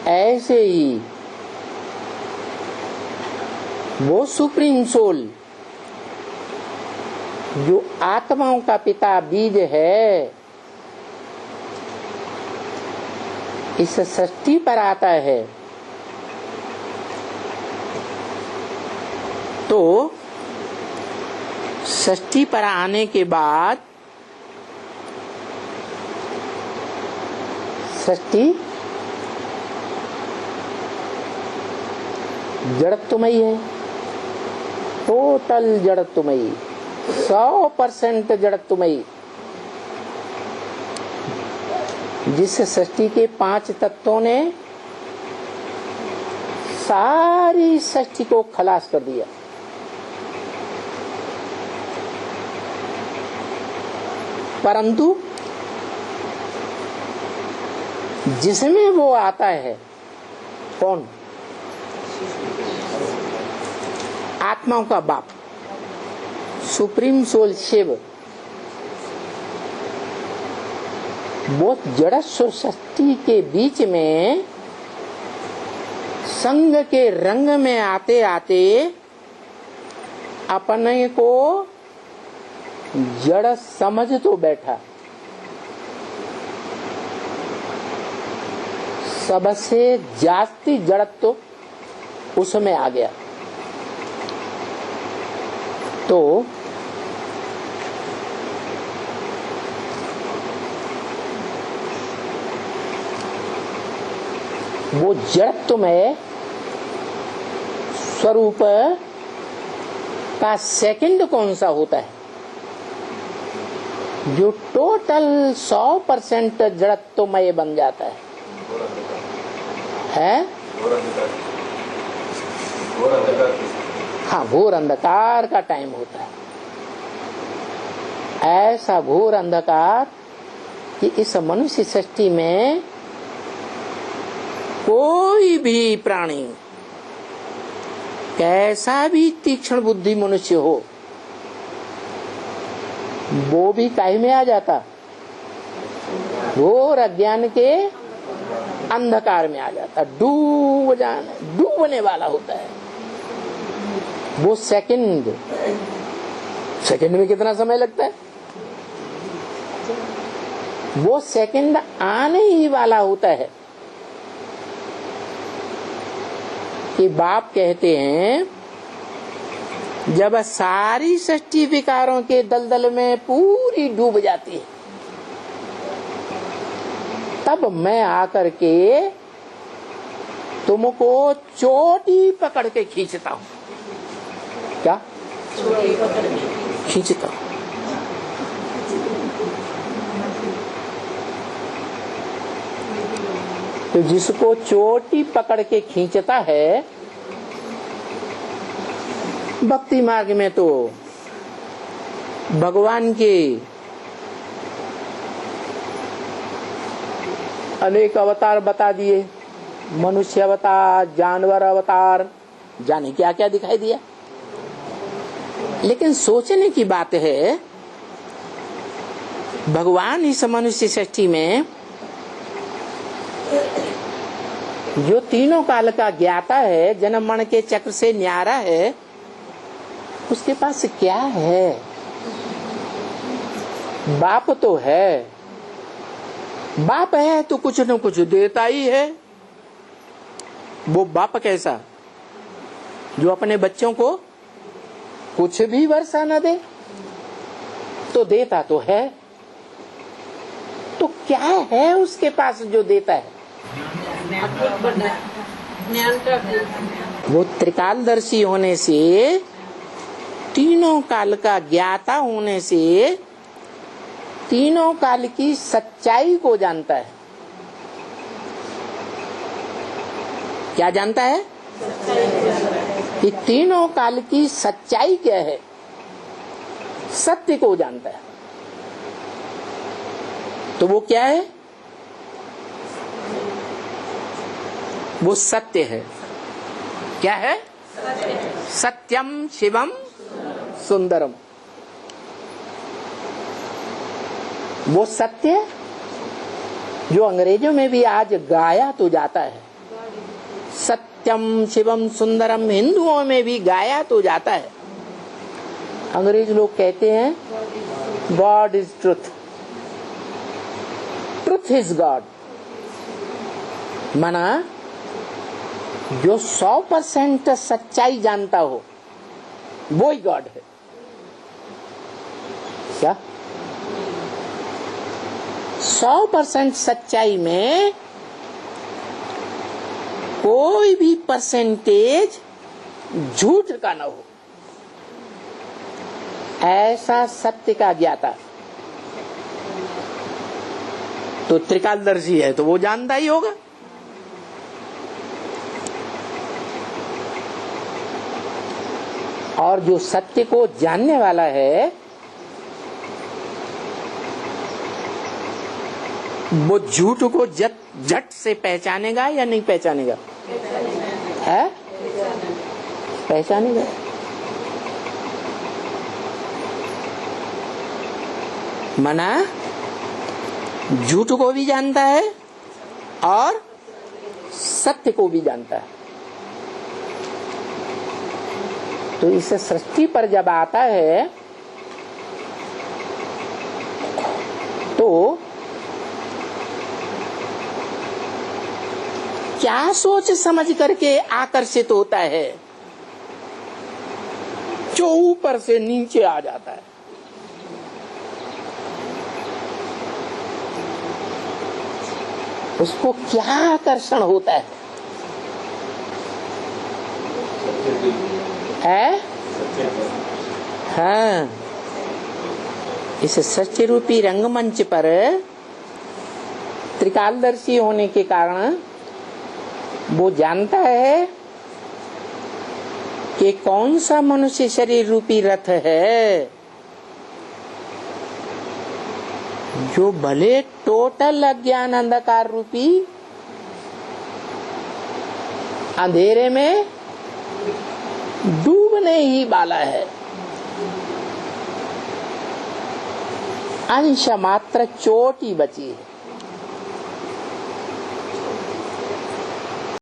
ऐसे ही वो supreme soul जो आत्माओं का पिता बीज है, इस सृष्टि पर आता है तो सृष्टि पर आने के बाद सृष्टि जड़त्वमयी है, टोटल जड़त्वमयी, 100% जड़त्वमयी। जिस सृष्टि के 5 तत्वों ने सारी सृष्टि को खलास कर दिया। परंतु जिसमें वो आता है कौन? आत्माओं का बाप, सुप्रीम सोल शिव, वो जड़स्व सृष्टि के बीच में संग के रंग में आते आते अपने को जड़ समझ तो बैठा। सबसे जास्ती जड़त्व तो उसमें आ गया। तो वो जड़त्व में स्वरूप का सेकंड कौन सा होता है? जो टोटल 100% जड़त्वमय बन जाता है? हाँ, घोर अंधकार का टाइम होता है। ऐसा घोर अंधकार कि इस मनुष्य सृष्टि में कोई भी प्राणी, कैसा भी तीक्ष्ण बुद्धि मनुष्य हो, वो भी काहे में आ जाता? घोर अज्ञान के अंधकार में आ जाता, डूबने वाला होता है। वो सेकंड में कितना समय लगता है? वो सेकंड आने ही वाला होता है कि बाप कहते हैं जब सारी सृष्टि विकारों के दलदल में पूरी डूब जाती है, तब मैं आकर के तुमको चोटी पकड़ के खींचता हूं। क्या? चोटी पकड़ के खींचता हूं। तो जिसको चोटी पकड़ के खींचता है, भक्ति मार्ग में तो भगवान के अनेक अवतार बता दिए, मनुष्य अवतार, जानवर अवतार, जाने क्या क्या दिखाई दिया। लेकिन सोचने की बात है, भगवान इस मनुष्य सृष्टि में जो तीनों काल का ज्ञाता है, जन्म मरण के चक्र से न्यारा है, उसके पास क्या है? बाप तो है, बाप है तो कुछ न कुछ देता ही है। वो बाप कैसा जो अपने बच्चों को कुछ भी वर्षा न दे, तो देता तो है। तो क्या है उसके पास जो देता है? वो त्रिकालदर्शी होने से, तीनों काल का ज्ञाता होने से, तीनों काल की सच्चाई को जानता है। क्या जानता है? कि तीनों काल की सच्चाई क्या है, सत्य को जानता है। तो वो क्या है? वो सत्य है। क्या है? सत्यम शिवम सुंदरम। वो सत्य जो अंग्रेजों में भी आज गाया तो जाता है, सत्यम शिवम सुंदरम हिंदुओं में भी गाया तो जाता है। अंग्रेज लोग कहते हैं God is truth, truth is God. माना जो 100% सच्चाई जानता हो वो ही गॉड है। क्या 100% सच्चाई में कोई भी परसेंटेज झूठ का ना हो, ऐसा सत्य का ज्ञाता तो त्रिकालदर्शी है, तो वो जानता ही होगा। और जो सत्य को जानने वाला है वो झूठ को झट से पहचानेगा या नहीं पहचानेगा? है पहचानेगा। मना झूठ को भी जानता है और सत्य को भी जानता है। तो इस सृष्टि पर जब आता है तो क्या सोच समझ करके आकर्षित होता है, जो ऊपर से नीचे आ जाता है। उसको क्या आकर्षण होता है? हाँ, इस सत्य रूपी रंगमंच पर त्रिकालदर्शी होने के कारण वो जानता है कि कौन सा मनुष्य शरीर रूपी रथ है जो भले टोटल अज्ञान अंधकार रूपी अंधेरे में डूबने ही वाला है। अंश मात्र चोट ही बची है।